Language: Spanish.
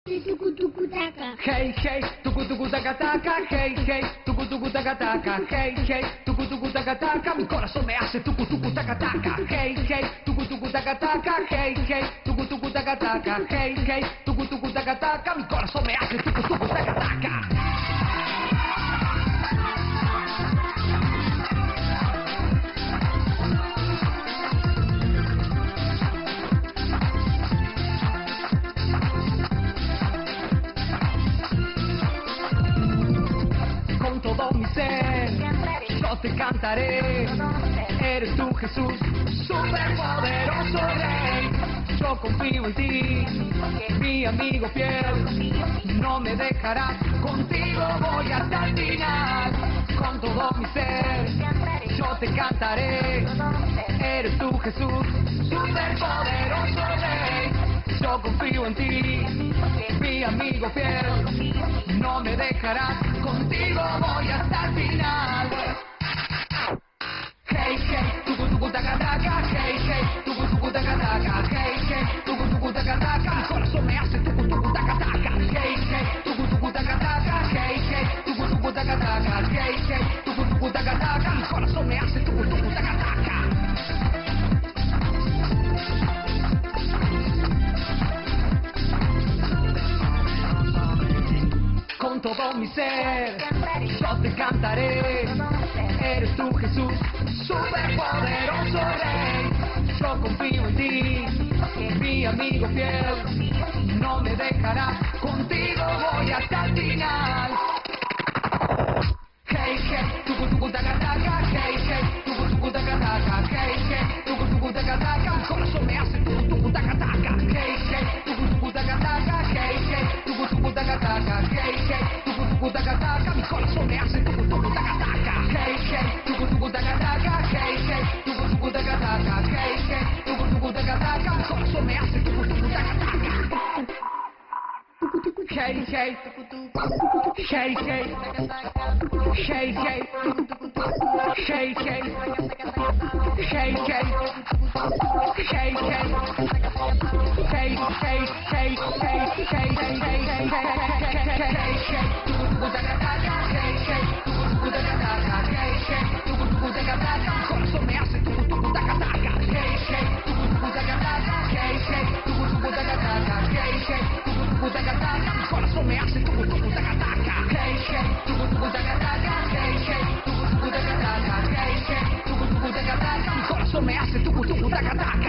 Tucu tucu taca. Hey hey, tucu tucu taca taca, hey hey, tucu tucu taca taca, hey hey, tucu tucu taca taca, mi corazón me hace tucu tucu taca taca, hey hey, tucu tucu taca taca, hey hey, tucu tucu taca taca, hey hey, tucu tucu taca taca, mi corazón me hace tucu tucu taca taca. Con todo mi ser, yo te cantaré. Eres tú, Jesús, superpoderoso Rey. Yo confío en ti, mi amigo fiel. No me dejarás, contigo voy hasta el final. Con todo mi ser, yo te cantaré. Eres tú, Jesús, superpoderoso Rey. Yo confío en ti, mi amigo fiel. No me dejarás, contigo voy hasta el final. Hey, hey, tucu tucu taca taca, hey, hey, tucu tucu taca taca, hey, hey, tucu tucu taca taca, mi corazón me hace tucu tucu taca taca, hey, hey, tucu tucu taca taca, hey, hey, tucu tucu taca taca, hey, hey, tucu tucu taca taca, mi corazón me hace tucu tucu taca taca. Con todo mi ser, yo te cantaré. Eres tú, Jesús, superpoderoso Rey. Yo confío en ti, mi amigo fiel. No me dejarás, contigo voy hasta el final. Hey, hey, tucu tucu taca taca, hey, hey, tucu tucu taca taca, hey, hey, tucu tucu taca taca, mi corazón me hace tucu tucu taca taca, hey, hey, tucu tucu taca taca, hey, hey, tucu tucu taca taca, hey, hey, tucu tucu taca taca, mi corazón me hace tucu tucu taca taca, hey, hey, tucu tucu taca taca, hey, hey, tucu tucu taca taca, hey, hey, tucu tucu taca taca, mi corazón me hace tucu tucu taca taca. Hey, hey, hey, hey, hey, hey, hey, hey, hey, corazón me hace tucu tucu taca taca, hey hey, tucu tucu taca taca, hey hey, tucu tucu taca taca, hey hey, tucu tucu taca taca, mi corazón me hace tucu tucu taca taca.